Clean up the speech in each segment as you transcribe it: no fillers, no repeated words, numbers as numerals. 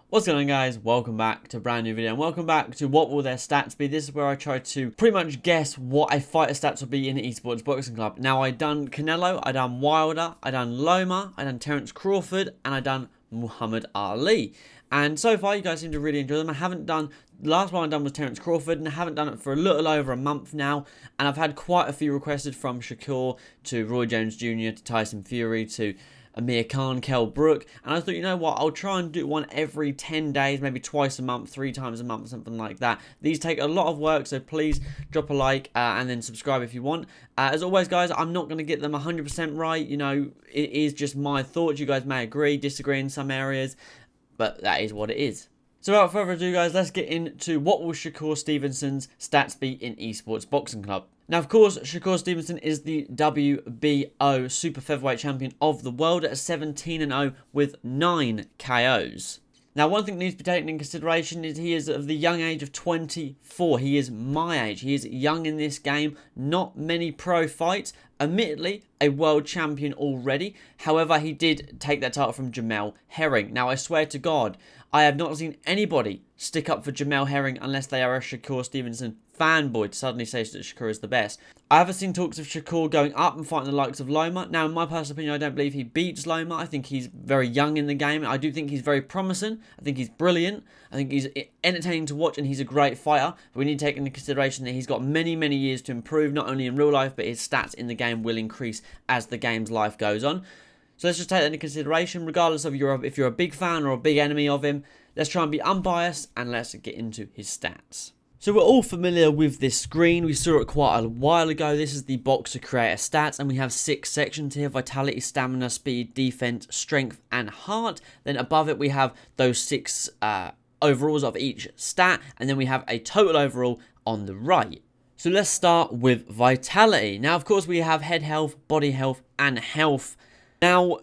What's going on, guys? Welcome back to a brand new video and welcome back to what will their stats be. This is where I try to pretty much guess what a fighter's stats will be in ESports Boxing Club. Now, I done Canelo, I done Wilder, I done Loma, I done Terence Crawford, and I done Muhammad Ali. And so far, you guys seem to really enjoy them. I haven't done, the last one I done was Terence Crawford, and I haven't done it for a little over a month now. And I've had quite a few requested from Shakur to Roy Jones Jr. to Tyson Fury to Amir Khan, Kell Brook, and I thought, you know what, I'll try and do one every 10 days, maybe twice a month, 3 times a month, something like that. These take a lot of work, so please drop a like and then subscribe if you want. As always, guys, I'm not going to get them 100% right. You know, it is just my thoughts. You guys may agree, disagree in some areas, but that is what it is. So without further ado, guys, let's get into what will Shakur Stevesons' stats be in ESports Boxing Club. Now, of course, Shakur Stevenson is the WBO Super Featherweight Champion of the world at 17-0 with 9 KOs. Now, one thing that needs to be taken into consideration is he is of the young age of 24. He is my age. He is young in this game. Not many pro fights. Admittedly, a world champion already. However, he did take that title from Jamel Herring. Now, I swear to God, I have not seen anybody stick up for Jamel Herring unless they are a Shakur Stevenson fanboy to suddenly say that Shakur is the best. I haven't seen talks of Shakur going up and fighting the likes of Loma. Now, in my personal opinion, I don't believe he beats Loma. I think he's very young in the game. I do think he's very promising. I think he's brilliant. I think he's entertaining to watch and he's a great fighter. But we need to take into consideration that he's got many, many years to improve, not only in real life, but his stats in the game will increase as the game's life goes on. So let's just take that into consideration, regardless of if you're a big fan or a big enemy of him. Let's try and be unbiased and let's get into his stats. So we're all familiar with this screen. We saw it quite a while ago. This is the Boxer Creator stats, and we have 6 sections here: vitality, stamina, speed, defense, strength, and heart. Then above it we have those 6 overalls of each stat, and then we have a total overall on the right. So let's start with vitality. Now, of course, we have head health, body health, and health. Now,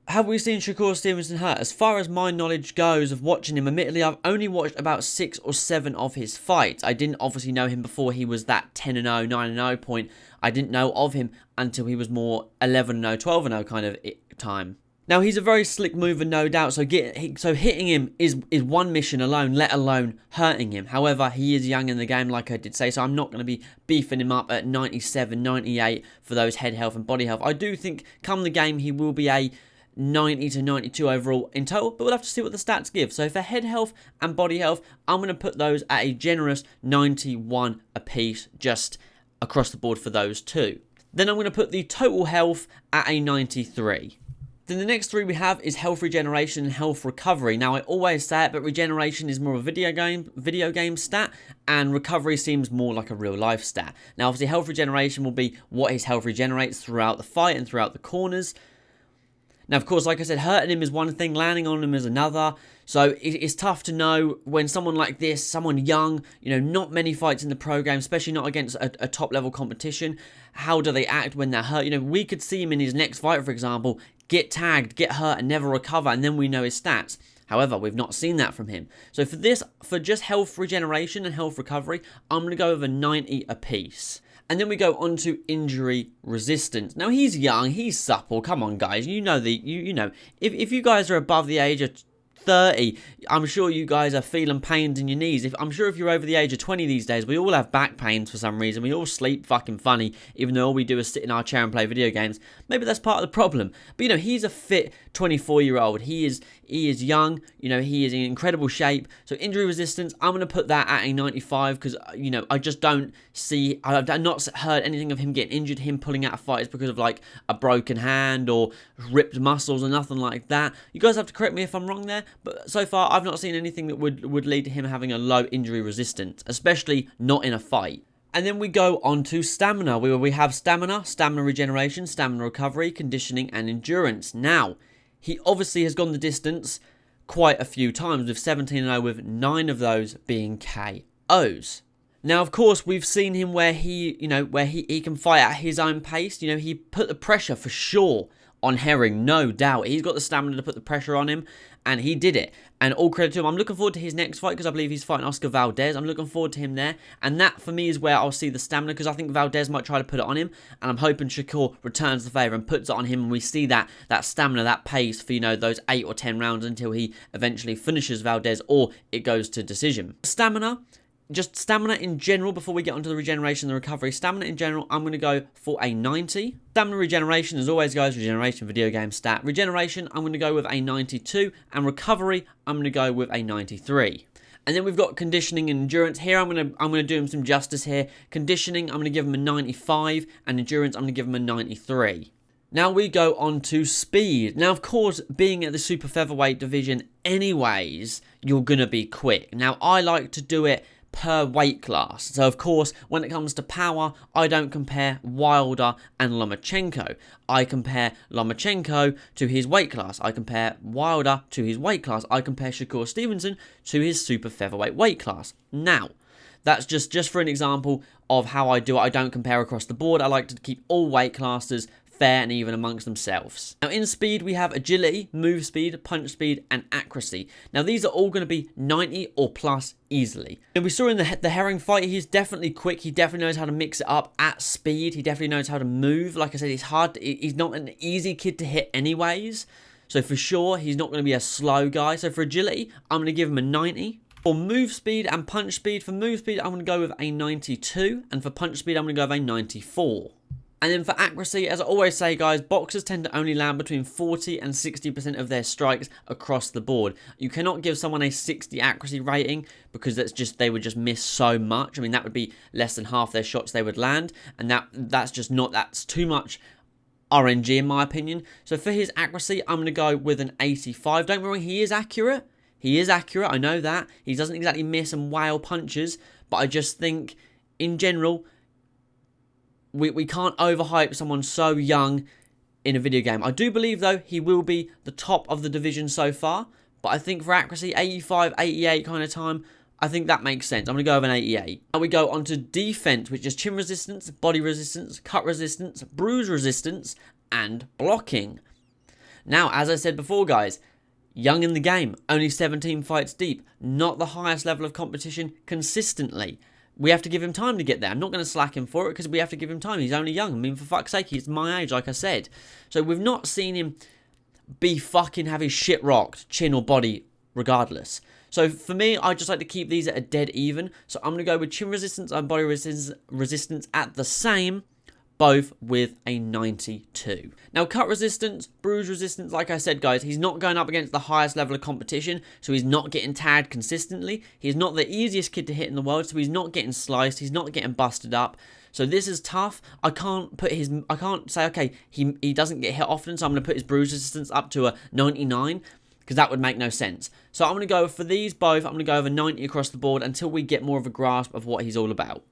have we seen Shakur Stevenson hurt? As far as my knowledge goes of watching him, admittedly, I've only watched about 6 or 7 of his fights. I didn't obviously know him before he was that 10-0, 9-0 point. I didn't know of him until he was more 11-0, 12-0 kind of time. Now, he's a very slick mover, no doubt, so hitting him is one mission alone, let alone hurting him. However, he is young in the game, like I did say, so I'm not going to be beefing him up at 97, 98 for those head health and body health. I do think come the game, he will be a 90 to 92 overall in total, but we'll have to see what the stats give. So for head health and body health, I'm going to put those at a generous 91 apiece, just across the board for those two. Then I'm going to put the total health at a 93. Then the next 3 we have is health regeneration and health recovery. Now, I always say it, but regeneration is more of a video game stat, and recovery seems more like a real life stat. Now, obviously, health regeneration will be what his health regenerates throughout the fight and throughout the corners. Now, of course, like I said, hurting him is one thing, landing on him is another. So it's tough to know when someone like this, someone young, you know, not many fights in the pro game, especially not against a top-level competition, how do they act when they're hurt? You know, we could see him in his next fight, for example, get tagged, get hurt, and never recover, and then we know his stats. However, we've not seen that from him. So for just health regeneration and health recovery, I'm going to go with a 90 apiece. And then we go on to injury resistance. Now, he's young, he's supple. Come on, guys. You know, if you guys are above the age of 30, I'm sure you guys are feeling pains in your knees. I'm sure if you're over the age of 20 these days, we all have back pains for some reason. We all sleep fucking funny, even though all we do is sit in our chair and play video games. Maybe that's part of the problem. But, you know, he's a fit 24-year-old. He is young. You know, he is in incredible shape. So injury resistance, I'm going to put that at a 95 because, you know, I just don't see, I've not heard anything of him getting injured, him pulling out of fights because of like a broken hand or ripped muscles or nothing like that. You guys have to correct me if I'm wrong there, but so far I've not seen anything that would lead to him having a low injury resistance, especially not in a fight. And then we go on to stamina, where we have stamina regeneration, stamina recovery, conditioning, and endurance. Now, he obviously has gone the distance quite a few times, with 17-0, with 9 of those being KOs. Now, of course, we've seen him where he can fight at his own pace. You know, he put the pressure for sure on Herring, no doubt. He's got the stamina to put the pressure on him, and he did it. And all credit to him. I'm looking forward to his next fight because I believe he's fighting Oscar Valdez. I'm looking forward to him there. And that, for me, is where I'll see the stamina because I think Valdez might try to put it on him. And I'm hoping Shakur returns the favour and puts it on him. And we see that stamina, that pace for, you know, those 8 or 10 rounds until he eventually finishes Valdez or it goes to decision. Stamina. Just stamina in general, before we get onto the regeneration and the recovery, stamina in general, I'm going to go for a 90. Stamina regeneration, as always, guys, regeneration, video game stat. Regeneration, I'm going to go with a 92. And recovery, I'm going to go with a 93. And then we've got conditioning and endurance. Here, I'm going to do him some justice here. Conditioning, I'm going to give him a 95. And endurance, I'm going to give him a 93. Now we go on to speed. Now, of course, being at the super featherweight division anyways, you're going to be quick. Now, I like to do it per weight class. So, of course, when it comes to power, I don't compare Wilder and Lomachenko. I compare Lomachenko to his weight class. I compare Wilder to his weight class. I compare Shakur Stevenson to his super featherweight weight class. Now, that's just for an example of how I do it. I don't compare across the board. I like to keep all weight classes fair and even amongst themselves. Now, in speed, we have agility, move speed, punch speed, and accuracy. Now, these are all going to be 90 or plus easily. And we saw in the Herring fight, he's definitely quick. He definitely knows how to mix it up at speed. He definitely knows how to move. Like I said, he's not an easy kid to hit anyways. So for sure, he's not going to be a slow guy. So for agility, I'm going to give him a 90. For move speed and punch speed, I'm going to go with a 92. And for punch speed, I'm going to go with a 94. And then for accuracy, as I always say, guys, boxers tend to only land between 40 and 60% of their strikes across the board. You cannot give someone a 60 accuracy rating because they would just miss so much. I mean, that would be less than half their shots they would land. And that's too much RNG in my opinion. So for his accuracy, I'm going to go with an 85. Don't get me wrong, he is accurate. He is accurate, I know that. He doesn't exactly miss and wow punches. But I just think, in general, we can't overhype someone so young in a video game. I do believe, though, he will be the top of the division so far. But I think for accuracy, 85, 88 kind of time, I think that makes sense. I'm going to go with an 88. Now we go on to defense, which is chin resistance, body resistance, cut resistance, bruise resistance, and blocking. Now, as I said before, guys, young in the game, only 17 fights deep, not the highest level of competition consistently. We have to give him time to get there. I'm not going to slack him for it because we have to give him time. He's only young. I mean, for fuck's sake, he's my age, like I said. So we've not seen him have his shit rocked, chin or body, regardless. So for me, I just like to keep these at a dead even. So I'm going to go with chin resistance and body resistance at the same, both with a 92. Now, cut resistance, bruise resistance, like I said, guys, he's not going up against the highest level of competition, so he's not getting tagged consistently. He's not the easiest kid to hit in the world, so he's not getting sliced, he's not getting busted up. So this is tough. I can't say, okay, he doesn't get hit often, so I'm going to put his bruise resistance up to a 99, because that would make no sense. So I'm going to go for these both, I'm going to go over 90 across the board until we get more of a grasp of what he's all about.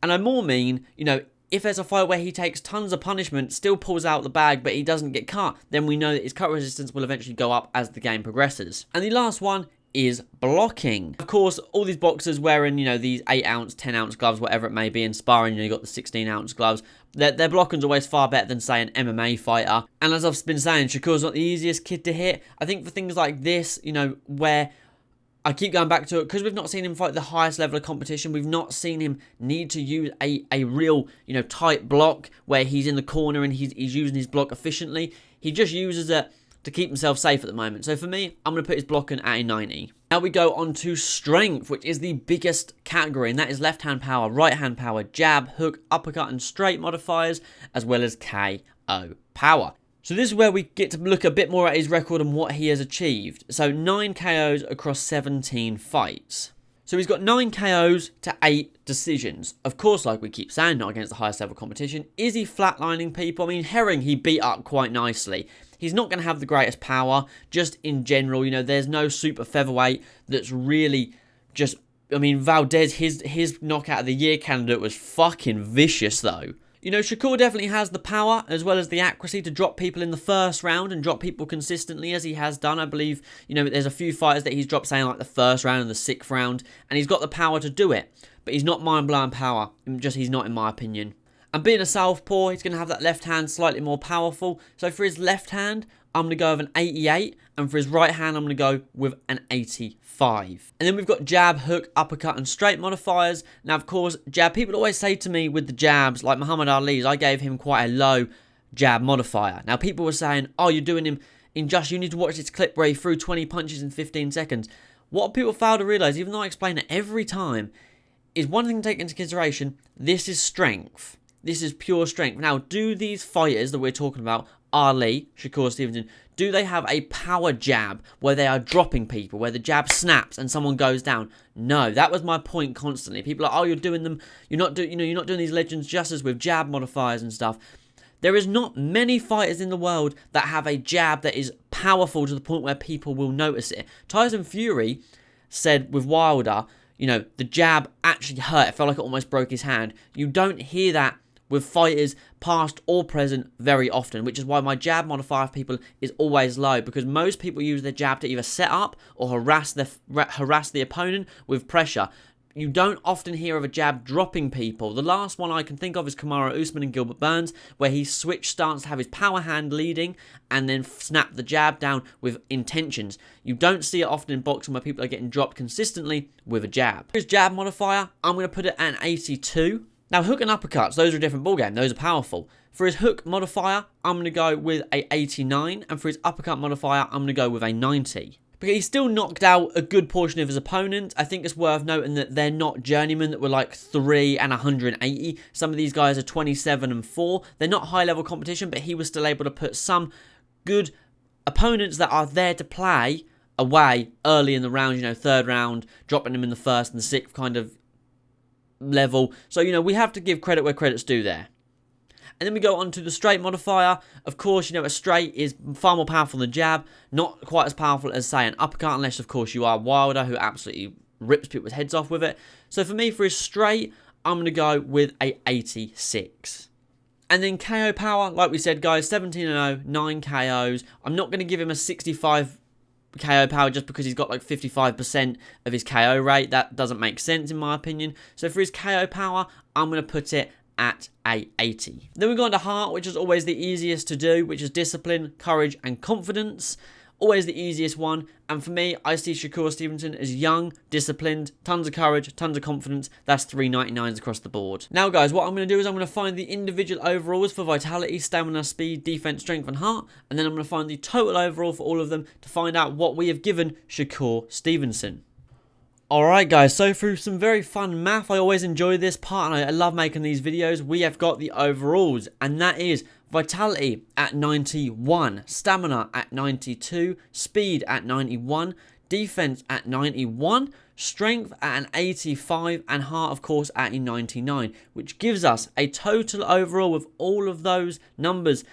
And I more mean, you know, if there's a fight where he takes tons of punishment, still pulls out the bag, but he doesn't get cut, then we know that his cut resistance will eventually go up as the game progresses. And the last one is blocking. Of course, all these boxers wearing, you know, these 8-ounce, 10-ounce gloves, whatever it may be, in sparring, you know, you got the 16-ounce gloves. Their blocking's always far better than, say, an MMA fighter. And as I've been saying, Shakur's not the easiest kid to hit. I think for things like this, you know, where I keep going back to it because we've not seen him fight the highest level of competition. We've not seen him need to use a real, you know, tight block where he's in the corner and he's using his block efficiently. He just uses it to keep himself safe at the moment. So for me, I'm going to put his blocking at a 90. Now we go on to strength, which is the biggest category, and that is left-hand power, right-hand power, jab, hook, uppercut, and straight modifiers, as well as KO power. So this is where we get to look a bit more at his record and what he has achieved. So 9 KOs across 17 fights. So he's got 9 KOs to 8 decisions. Of course, like we keep saying, not against the highest level competition. Is he flatlining people? I mean, Herring, he beat up quite nicely. He's not going to have the greatest power, just in general. You know, there's no super featherweight that's really just... I mean, Valdez, his knockout of the year candidate was fucking vicious, though. You know, Shakur definitely has the power as well as the accuracy to drop people in the first round and drop people consistently as he has done. I believe, you know, there's a few fighters that he's dropped, saying like the first round and the 6th round, and he's got the power to do it. But he's not mind-blowing power. He's not, in my opinion. And being a southpaw, he's going to have that left hand slightly more powerful. So for his left hand, I'm going to go with an 88. And for his right hand, I'm going to go with an 85. And then we've got jab, hook, uppercut, and straight modifiers. Now, of course, jab, people always say to me with the jabs, like Muhammad Ali's, I gave him quite a low jab modifier. Now, people were saying, oh, you're doing him injustice. You need to watch this clip where he threw 20 punches in 15 seconds. What people fail to realise, even though I explain it every time, is one thing to take into consideration. This is strength. This is pure strength. Now, do these fighters that we're talking about, Ali, Shakur Stevesons, do they have a power jab where they are dropping people, where the jab snaps and someone goes down? No, that was my point constantly. People are, oh, you're doing them, you're not doing these legends justice with jab modifiers and stuff. There is not many fighters in the world that have a jab that is powerful to the point where people will notice it. Tyson Fury said with Wilder, the jab actually hurt. It felt like it almost broke his hand. You don't hear that with fighters past or present very often, which is why my jab modifier for people is always low, because most people use their jab to either set up or harass the opponent with pressure. You don't often hear of a jab dropping people. The last one I can think of is Kamaru Usman and Gilbert Burns, where he switched stance to have his power hand leading and then snap the jab down with intentions. You don't see it often in boxing where people are getting dropped consistently with a jab. His jab modifier, I'm going to put it at an 82. Now, hook and uppercuts, those are a different ballgame. Those are powerful. For his hook modifier, I'm going to go with a 89. And for his uppercut modifier, I'm going to go with a 90. But he still knocked out a good portion of his opponent. I think it's worth noting that they're not journeymen that were like 3 and 180. Some of these guys are 27 and 4. They're not high-level competition, but he was still able to put some good opponents that are there to play away early in the round, third round, dropping them in the first and the sixth kind of level. So, we have to give credit where credit's due there. And then we go on to the straight modifier. Of course, a straight is far more powerful than jab. Not quite as powerful as, say, an uppercut, unless, of course, you are Wilder, who absolutely rips people's heads off with it. So for me, for his straight, I'm going to go with a 86. And then KO power, like we said, guys, 17-0, 9 KOs. I'm not going to give him a 65 KO power just because he's got like 55% of his KO rate. That doesn't make sense, in my opinion. So for his KO power, I'm going to put it at a 80. Then we go on to heart, which is always the easiest to do, which is discipline, courage, and confidence. Always the easiest one. And for me, I see Shakur Stevesons as young, disciplined, tons of courage, tons of confidence. That's 399s across the board. Now, guys, what I'm going to do is I'm going to find the individual overalls for vitality, stamina, speed, defense, strength, and heart. And then I'm going to find the total overall for all of them to find out what we have given Shakur Stevesons. Alright guys, so through some very fun math, I always enjoy this part and I love making these videos. We have got the overalls, and that is vitality at 91, stamina at 92, speed at 91, defense at 91, strength at an 85, and heart, of course, at a 99, which gives us a total overall with all of those numbers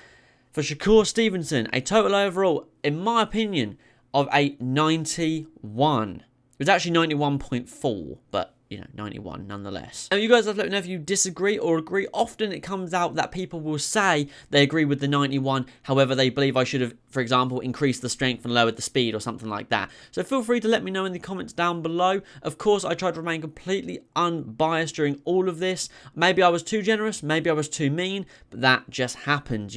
for Shakur Stevesons, a total overall, in my opinion, of a 91. It was actually 91.4, but 91 nonetheless. Now, you guys have to let me know if you disagree or agree. Often it comes out that people will say they agree with the 91, however, they believe I should have, for example, increased the strength and lowered the speed or something like that. So feel free to let me know in the comments down below. Of course, I tried to remain completely unbiased during all of this. Maybe I was too generous, maybe I was too mean, but that just happens,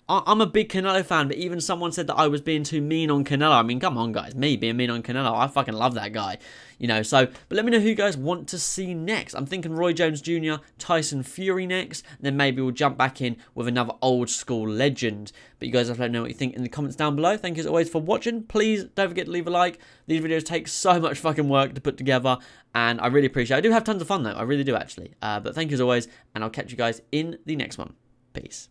I'm a big Canelo fan, but even someone said that I was being too mean on Canelo. I mean, come on, guys. Me being mean on Canelo, I fucking love that guy. But let me know who you guys want to see next. I'm thinking Roy Jones Jr., Tyson Fury next, and then maybe we'll jump back in with another old school legend. But you guys have to let me know what you think in the comments down below. Thank you as always for watching. Please don't forget to leave a like. These videos take so much fucking work to put together, and I really appreciate it. I do have tons of fun though. I really do actually. But thank you as always, and I'll catch you guys in the next one. Peace.